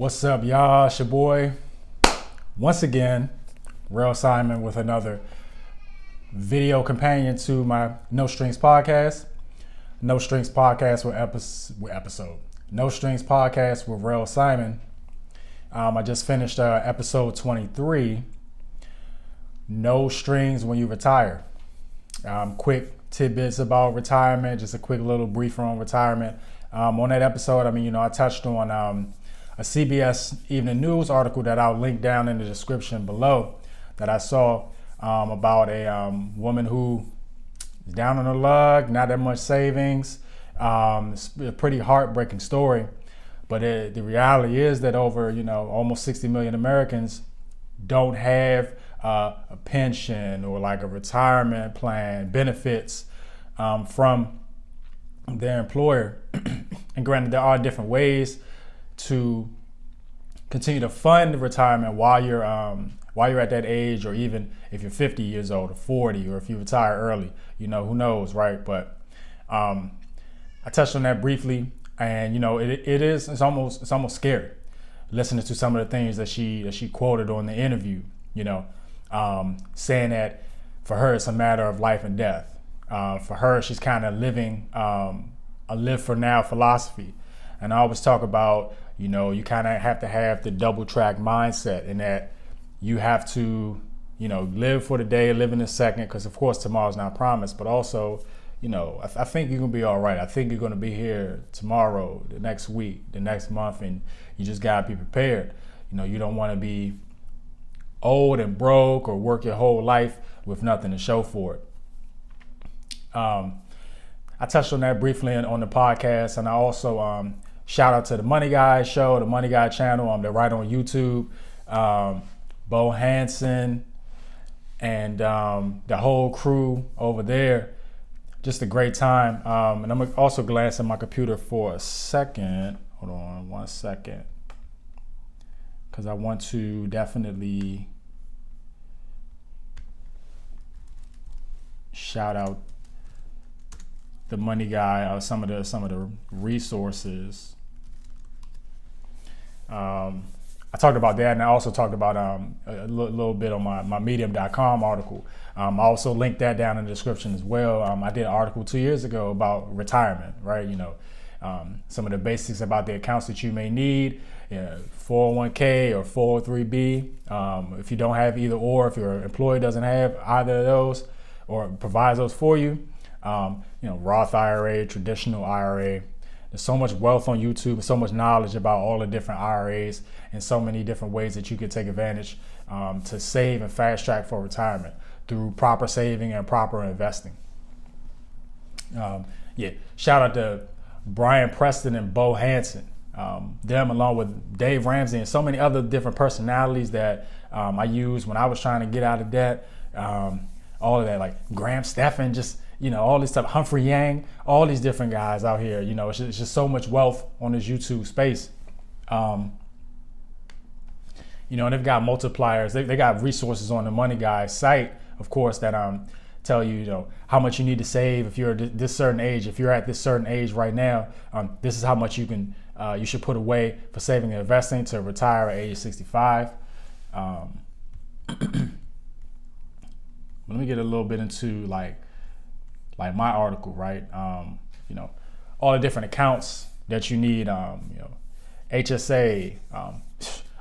What's up, y'all? It's your boy, once again, Real Simon with another video companion to my No Strings podcast. No Strings podcast with episode. No Strings podcast with Real Simon. I just finished episode 23. No strings when you retire. Quick tidbits about retirement. Just a quick little briefer on retirement. On that episode, I touched on a CBS Evening News article that I'll link down in the description below that I saw about a woman who is down on her luck, not that much savings. It's a pretty heartbreaking story, but the reality is that over almost 60 million Americans don't have a pension or like a retirement plan, benefits from their employer. And granted, there are different ways to continue to fund retirement while you're at that age, or even if you're 50 years old or 40, or if you retire early, who knows, right? But I touched on that briefly, and it's almost scary listening to some of the things that she quoted on the interview, saying that for her it's a matter of life and death. For her, she's kind of living a live for now philosophy. And I always talk about, you kind of have to have the double track mindset, in that you have to, live for the day, live in the second, because of course tomorrow's not promised, but also, I think you're gonna be all right. I think you're gonna be here tomorrow, the next week, the next month, and you just gotta be prepared. You don't want to be old and broke or work your whole life with nothing to show for it. I touched on that briefly on the podcast, and I also shout out to the Money Guy show, the Money Guy channel. They're right on YouTube. Bo Hansen and the whole crew over there. Just a great time. And I'm also glance at my computer for a second. Hold on 1 second. Because I want to definitely shout out the Money Guy, some of the resources. I talked about that, and I also talked about a little bit on my medium.com article. I also linked that down in the description as well. I did an article 2 years ago about retirement, right? Some of the basics about the accounts that you may need, 401k or 403b. If you don't have either or, if your employer doesn't have either of those or provides those for you, Roth IRA, traditional IRA. There's so much wealth on YouTube and so much knowledge about all the different IRAs and so many different ways that you can take advantage to save and fast track for retirement through proper saving and proper investing. Shout out to Brian Preston and Bo Hansen. Them, along with Dave Ramsey and so many other different personalities that I used when I was trying to get out of debt. All of that, like Graham Stephan, just all this stuff, Humphrey Yang, all these different guys out here. It's just so much wealth on this YouTube space. And they've got multipliers. They got resources on the Money Guy site, of course, that tell you, how much you need to save if you're this certain age. If you're at this certain age right now, this is how much you should put away for saving and investing to retire at age 65. Let me get a little bit into like my article, right? All the different accounts that you need, HSA,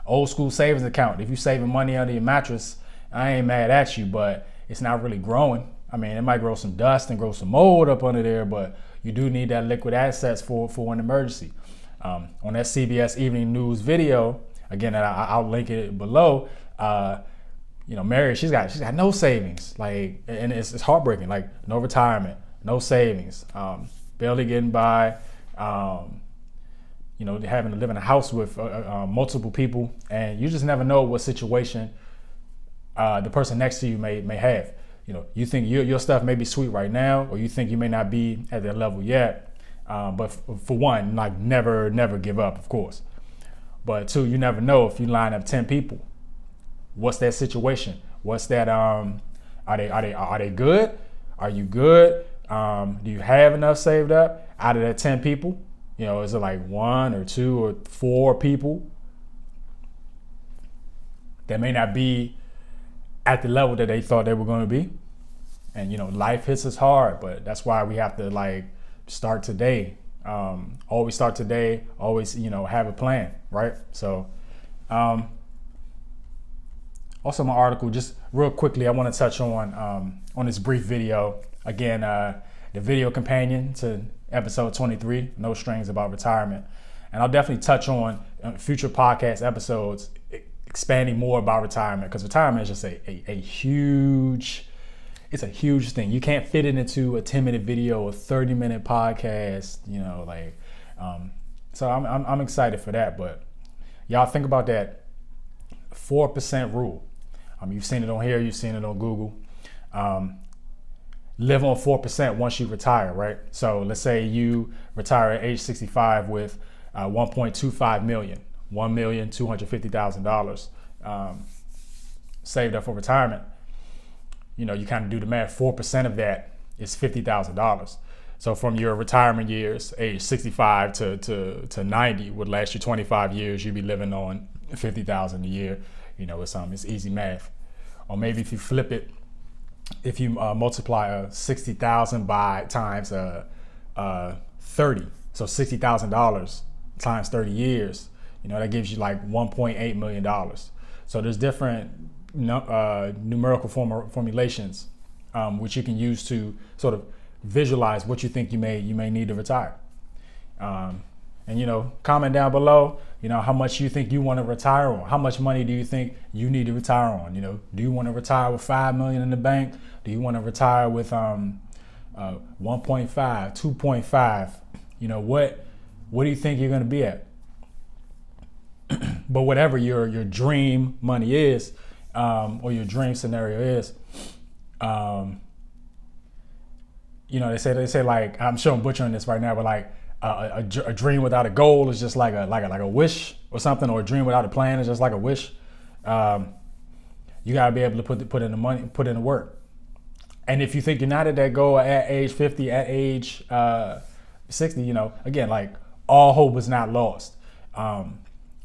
old school savings account. If you're saving money under your mattress, I ain't mad at you, but it's not really growing. It might grow some dust and grow some mold up under there, but you do need that liquid assets for an emergency. On that CBS Evening News video, again, I'll link it below. Mary, she's got no savings, and it's heartbreaking. No retirement, no savings, barely getting by. Having to live in a house with multiple people, and you just never know what situation the person next to you may have. You think your stuff may be sweet right now, or you think you may not be at that level yet. But for one, never give up, of course. But two, you never know if you line up 10 people. What's that situation? What's that? Are they good? Are you good? Do you have enough saved up out of that 10 people? Is it like 1 or 2 or 4 people that may not be at the level that they thought they were going to be. And, life hits us hard, but that's why we have to like start today. Always start today, always, have a plan, right? So, also my article, just real quickly, I want to touch on this brief video. Again, the video companion to episode 23, No Strings About Retirement. And I'll definitely touch on future podcast episodes, expanding more about retirement, because retirement is just a huge, it's a huge thing. You can't fit it into a 10-minute video, a 30-minute podcast, so I'm excited for that. But y'all think about that 4% rule. You've seen it on here, you've seen it on Google. Live on 4% once you retire, right? So let's say you retire at age 65 with 1.25 million, $1,250,000 saved up for retirement. You kind of do the math. 4% of that is $50,000. So from your retirement years, age 65 to 90 would last you 25 years. You'd be living on $50,000 a year. It's easy math. Or maybe if you flip it, if you multiply 60,000 by times 30, so $60,000 times 30 years, that gives you like $1.8 million. So there's different numerical formulations which you can use to sort of visualize what you think you may need to retire. And comment down below, how much you think you want to retire on. How much money do you think you need to retire on? Do you want to retire with $5 million in the bank? Do you want to retire with 1.5, 2.5? What do you think you're going to be at? But whatever your dream money is, or your dream scenario is, they say like, I'm sure I'm butchering this right now, but like a dream without a goal is just like a wish or something, or a dream without a plan is just like a wish. You gotta be able to put in the money, put in the work. And if you think you're not at that goal at age 50, at age 60, again, like all hope is not lost.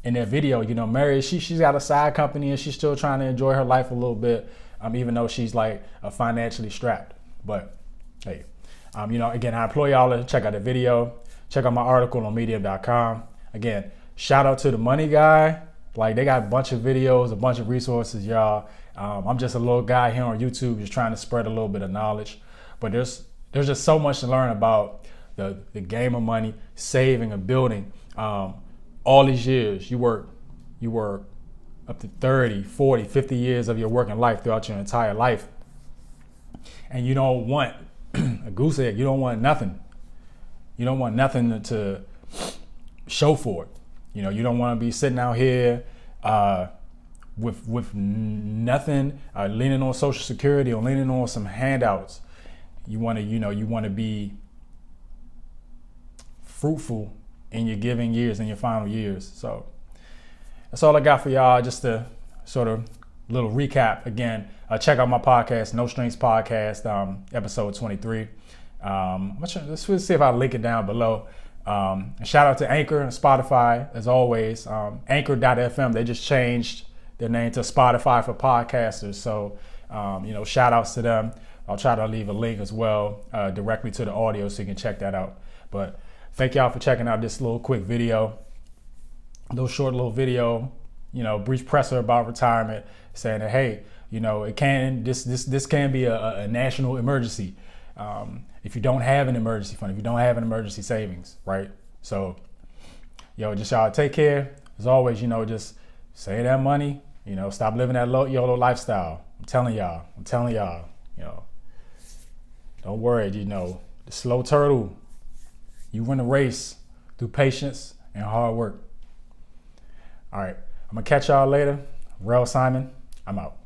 In that video, Mary, she's got a side company and she's still trying to enjoy her life a little bit, even though she's like financially strapped. But hey, again, I implore y'all to check out the video, check out my article on medium.com. Again, shout out to the Money Guy. Like, they got a bunch of videos, a bunch of resources, y'all. I'm just a little guy here on YouTube just trying to spread a little bit of knowledge. But there's just so much to learn about the game of money, saving and building. All these years, you work up to 30, 40, 50 years of your working life throughout your entire life. And you don't want a goose egg. You don't want nothing. You don't want nothing to show for it. You don't want to be sitting out here with nothing, leaning on Social Security or leaning on some handouts. You want to be fruitful in your giving years, in your final years. So that's all I got for y'all. Just a sort of little recap. Again, check out my podcast, No Strings Podcast, episode 23. Let's see if I link it down below. Shout out to Anchor and Spotify, as always. Anchor.fm, they just changed their name to Spotify for podcasters. So, shout outs to them. I'll try to leave a link as well directly to the audio so you can check that out. But thank y'all for checking out this little quick video, short little video, brief presser about retirement, saying that, hey, this can be a national emergency. If you don't have an emergency fund, if you don't have an emergency savings, right? So, just y'all take care. As always, just save that money, stop living that YOLO lifestyle. I'm telling y'all, don't worry, the slow turtle, you win a race through patience and hard work. All right, I'm gonna catch y'all later. Rel Simon, I'm out.